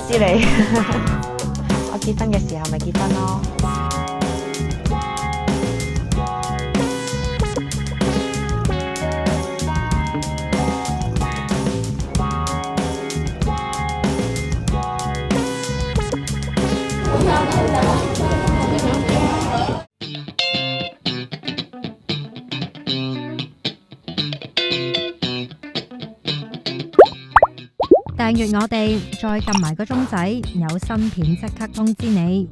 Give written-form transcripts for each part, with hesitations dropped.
知你。我結婚嘅時候咪結婚咯。訂閱我哋，再撳埋個鐘仔，有新片即刻通知你。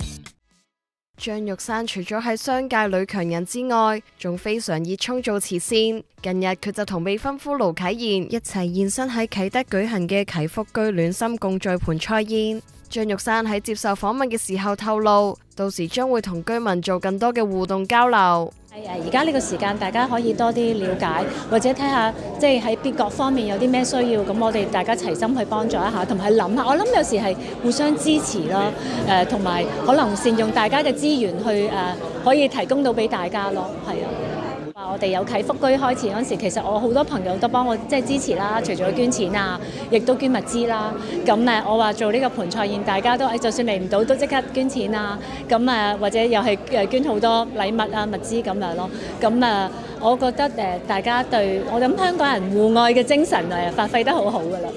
張玉山除咗係商界女強人之外，仲非常熱衷做慈善。近日佢就同未婚夫盧啟賢一齊現身喺啟德舉行嘅啟福居暖心共聚盆菜宴。張玉山喺接受訪問嘅時候透露，到時將會同居民做更多嘅互動交流。而家呢個時間，大家可以多啲了解，或者睇下即係喺邊各方面有啲咩需要，咁我哋大家齊心去幫助一下，同埋諗下。我諗有時係互相支持咯，同埋可能善用大家嘅資源去可以提供到俾大家咯，係啊。我哋有啟福居開始嗰陣時，其實我好多朋友都幫我即係支持啦，除咗捐錢啊，亦都捐物資啦。咁我話做呢個盆菜宴，大家都就算嚟唔到都即刻捐錢啊。咁或者又係捐好多禮物啊、物資咁樣咯。咁我覺得大家對我諗香港人互愛嘅精神發揮得好好噶啦。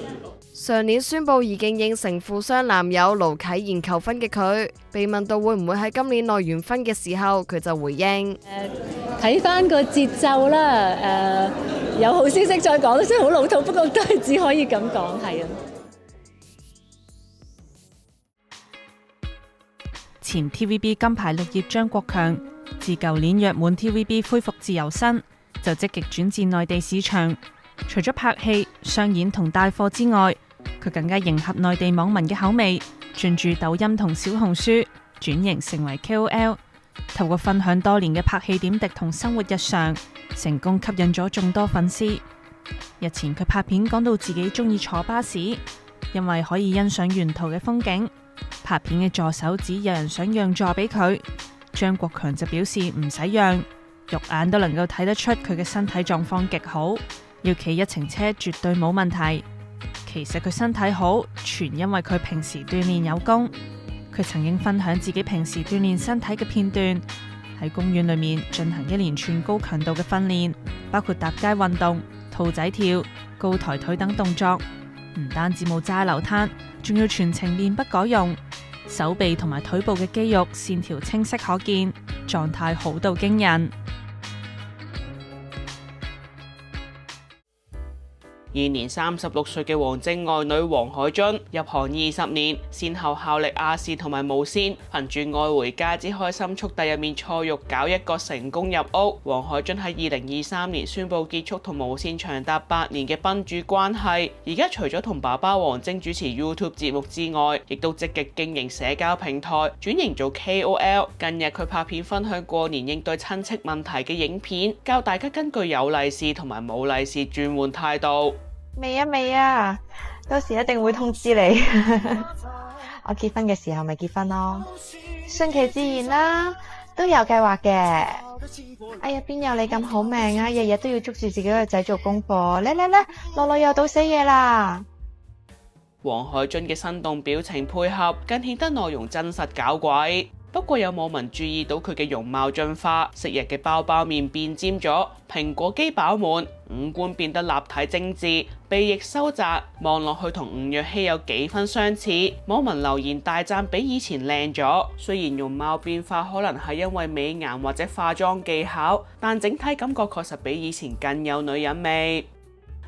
上年宣布已經應承富商男友盧啟賢求婚嘅佢，被問到會唔會喺今年內完婚嘅時候，佢就回應：睇翻個節奏啦，有好消息再講，雖然好老土，不過都係只可以咁講，係啊。前 TVB 金牌綠葉張國強自舊年約滿 TVB 恢復自由身，就積極轉戰內地市場。除咗拍戲、商演同帶貨之外，佢更加迎合內地網民嘅口味，進駐抖音同小紅書，轉型成為 KOL， 透過分享多年嘅拍戲點滴同生活日常，成功吸引咗眾多粉絲。日前佢拍片講到自己中意坐巴士，因為可以欣賞沿途嘅風景。拍片嘅助手指有人想讓座俾佢，張國強就表示唔使讓，肉眼都能夠睇得出佢嘅身體狀況極好，要企一程車絕對冇問題。其實佢身體好，全因為佢平時鍛煉有功。佢曾經分享自己平時鍛煉身體嘅片段，喺公園裏面進行一連串高強度嘅訓練，包括踏街運動、兔仔跳、高抬腿等動作。唔單止冇齋流灘，仲要全程面不改用，手臂同埋腿部嘅肌肉線條清晰可見，狀態好到驚人。現年36歲嘅王晶愛女黃海津入行20年，先後效力亞視同埋無線，憑住《愛回家之開心速遞》入面蔡玉搞一個成功入屋。黃海津喺2023年宣布結束同無線長達8年嘅賓主關係，而家除咗同爸爸王晶主持 YouTube 節目之外，亦都積極經營社交平台，轉型做 KOL。近日佢拍片分享過年應對親戚問題嘅影片，教大家根據有利是同埋冇利是轉換態度。未啊，到時一定會通知你。我結婚嘅時候咪結婚咯，順其自然啦，都有計劃嘅。哎呀，邊有你咁好命啊，日日都要捉住自己個仔做功課。嚟，樂樂又到死嘢啦。黃海津嘅生動表情配合，更顯得內容真實搞鬼。不過有網民注意到佢嘅容貌進化，昔日嘅包包面變尖咗，蘋果肌飽滿，五官變得立體精緻，鼻翼收窄，望落去同吳若希有幾分相似。網民留言大讚比以前靚咗。雖然容貌變化可能係因為美顏或者化妝技巧，但整體感覺確實比以前更有女人味。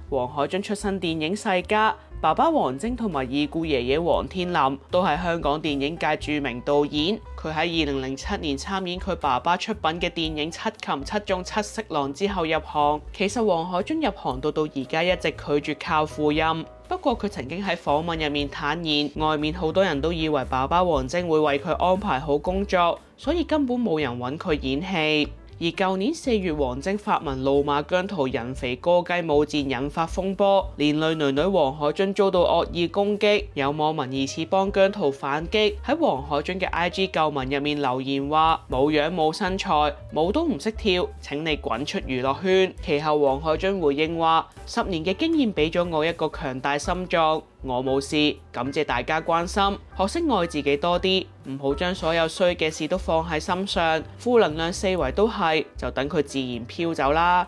黃海津出身電影世家，爸爸王晶同埋已故爺爺王天林都係香港電影界著名導演。佢喺2007年參演佢爸爸出品嘅電影《七擒七縱七色狼》之後入行。其實黃海津入行到而家一直拒絕靠父蔭。不過佢曾經喺訪問入面坦言，外面好多人都以為爸爸王晶會為佢安排好工作，所以根本冇人揾佢演戲。而舊年4月，王晶發文怒罵姜濤人肥歌雞舞戰引發風波，連累囡囡黃海津遭到惡意攻擊，有網民疑似幫姜濤反擊，喺黃海津嘅 IG 舊文入面留言話：冇樣冇身材，舞都唔識跳，請你滾出娛樂圈。其後黃海津回應話：10年嘅經驗俾咗我一個強大心臟，我冇事，感謝大家關心，學識愛自己多啲，唔好將所有衰嘅事都放喺心上，負能量四圍都係，就等佢自然飄走啦。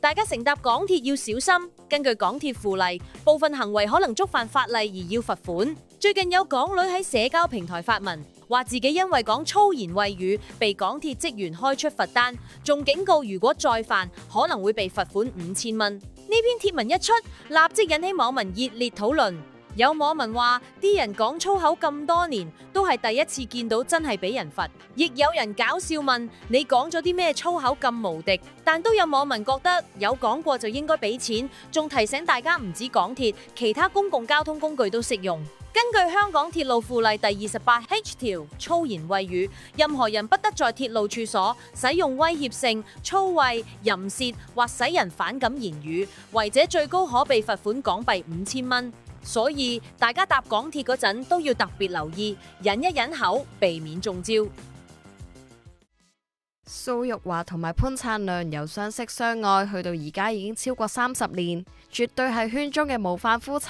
大家乘搭港鐵要小心，根據港鐵附例，部分行為可能觸犯法例而要罰款。最近有港女喺社交平台發文，話自己因為講粗言穢語被港鐵職員開出罰單，仲警告如果再犯可能會被罰款5000蚊。呢篇貼文一出，立即引起網民熱烈討論。有網民話啲人講粗口咁多年，都係第一次見到真係俾人罰。亦有人搞笑問你講咗啲咩粗口咁無敵，但都有網民覺得有講過就應該俾錢，仲提醒大家唔止港鐵，其他公共交通工具都適用。根據香港鐵路附例第 28H 條，粗言穢語，任何人不得在鐵路處所使用威脅性、粗穢、淫褻或使人反感言語，違者最高可被罰款港幣5000蚊。所以大家搭港鐵嗰陣都要特別留意，忍一忍口，避免中招。蘇玉華同埋潘燦良由相識相愛去到而家已經超過30年，絕對係圈中嘅模範夫妻。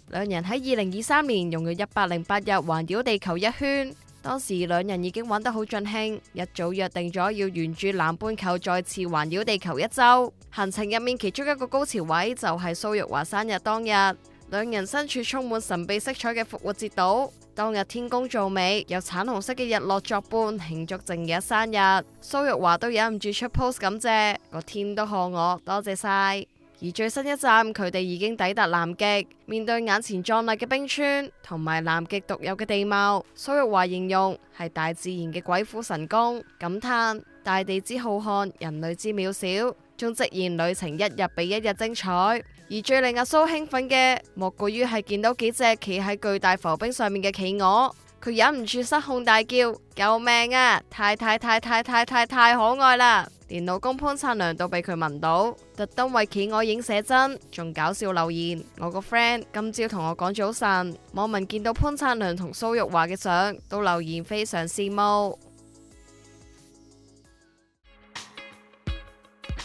兩人喺2023年用咗108日環繞地球一圈，當時兩人已經玩得好盡興，一早約定咗要沿住南半球再次環繞地球1周。行程入面其中一個高潮位就係蘇玉華生日當日，兩人身處充滿神秘色彩嘅復活節島。當日天公造美，有橙紅色嘅日落作伴，慶祝正日生日。蘇玉華都忍唔住出 post 感謝，個天都賀我，多謝晒。而最新一站，佢哋已經抵達南極，面對眼前壯麗嘅冰川同埋南極獨有嘅地貌，蘇玉華形容係大自然嘅鬼斧神工，感嘆大地之浩瀚，人類之渺小，仲直言旅程一日比一日精彩。而最令阿蘇興奮嘅，莫過於係見到幾隻企喺巨大浮冰上面嘅企鵝，佢忍唔住失控大叫：救命啊！太可愛啦！連老公潘燦良都俾佢聞到，特登為企鵝影寫真，仲搞笑留言：我個 friend 今朝同我講早晨。網民見到潘燦良同蘇玉華嘅相，都留言非常羨慕。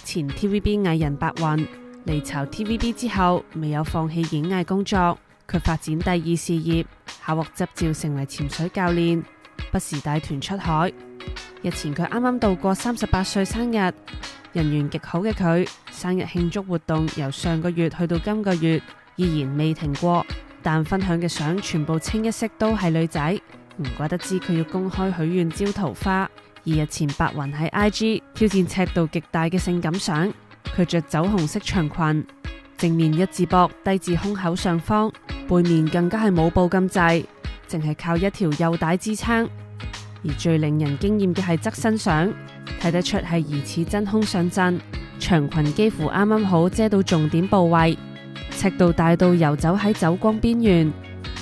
前 TVB 藝人白雲離巢 TVB 之後，未有放棄演藝工作，佢發展第二事業，考獲執照成為潛水教練，不時帶團出海。日前佢啱啱度過38歲生日，人緣極好嘅佢，生日慶祝活動由上個月去到今個月，依然未停過。但分享嘅相全部清一色都係女仔，唔怪得知佢要公開許願招桃花。而日前白雲喺 IG 挑戰尺度極大嘅性感相，佢着酒紅色長裙，正面一字膊低至胸口上方，背面更加係冇布咁滯，淨係靠一條幼帶支撐。而最令人驚艷嘅係側身相，睇得出係疑似真空上陣，長裙幾乎啱啱好遮到重點部位，尺度大到游走喺走光邊緣。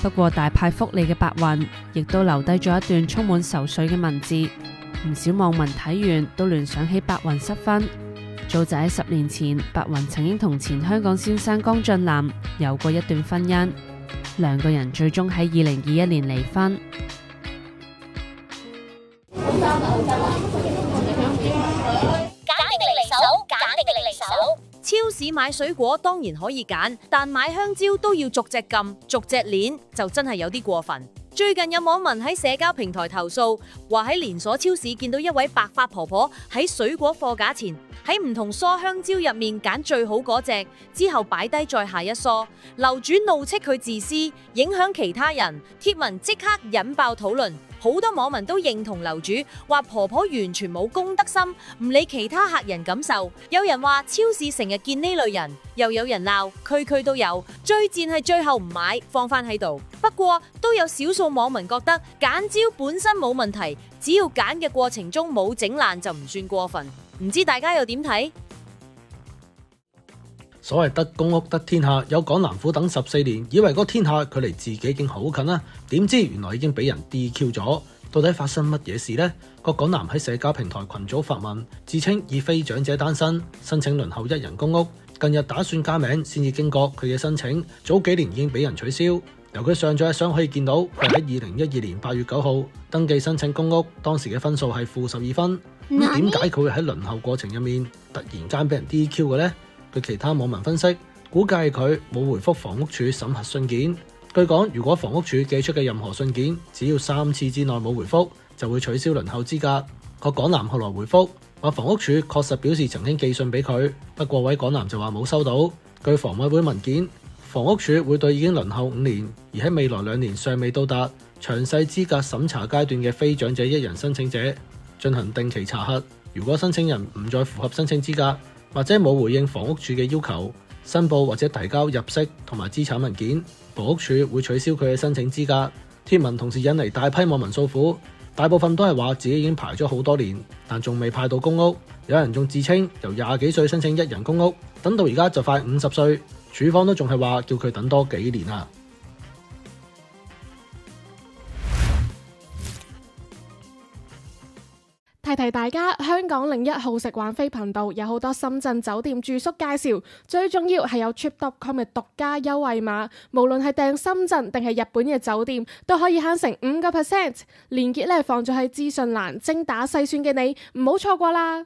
不過大派福利嘅白雲，亦都留低咗一段充滿愁緒嘅文字，唔少網民睇完都聯想起白雲失婚。早就喺10年前，白雲曾經同前香港先生江俊南有過一段婚姻，兩個人最終喺2021年離婚。超市買水果當然可以揀，但買香蕉都要逐隻撳、逐隻鏈，就真係有啲過分。最近有網民喺社交平台投訴，話喺連鎖超市見到一位白髮婆婆喺水果貨架前，喺唔同梳香蕉入面揀最好嗰隻，之後擺低再下一梳。樓主怒斥佢自私，影響其他人，貼文即刻引爆討論。好多網民都認同樓主，話婆婆完全冇公德心，唔理其他客人感受。有人話超市成日見呢類人，又有人鬧區都有。最賤係最後唔買，放翻喺度。不過都有少數網民覺得揀蕉本身冇問題，只要揀嘅過程中冇整爛就唔算過分。唔知大家又點睇？所謂得公屋得天下，有港男苦等14年，以為嗰個天下距離自己已經好近啦，點知原來已經俾人 DQ 咗。到底發生乜嘢事呢？個港男喺社交平台群組發文，自稱已非長者單身，申請輪候1人公屋，近日打算加名，先至驚覺佢嘅申請早幾年已經俾人取消。由佢上載嘅相可以見到，佢喺2012年8月9號登記申請公屋，當時嘅分數係-12分。咁點解佢會喺輪候過程入面突然間俾人 DQ 嘅呢？據其他網民分析，估計佢冇回覆房屋署審核信件。據講，如果房屋署寄出嘅任何信件，只要3次之內冇回覆，就會取消輪候資格。個港男後來回覆話，房屋署確實表示曾經寄信俾佢，不過位港男就話冇收到。據房委會文件，房屋署會對已經輪候5年，而喺未來2年尚未到達詳細資格審查階段嘅非長者1人申請者進行定期查核。如果申請人唔再符合申請資格，或者冇回應房屋署嘅要求，申報或者提交入息同埋資產文件，房屋署會取消佢嘅申請資格。貼文同時引嚟大批網民訴苦，大部分都係話自己已經排咗好多年，但仲未派到公屋。有人仲自稱由20幾歲申請1人公屋，等到而家就快50歲，署方都仲係話叫佢等多幾年啊。提提大家，香港01號食玩飛頻道有好多深圳酒店住宿介紹，最重要係有 Trip.com 嘅獨家優惠碼，無論係訂深圳定係日本嘅酒店，都可以慳成5%。連結咧放咗喺資訊欄，精打細算嘅你唔好錯過啦。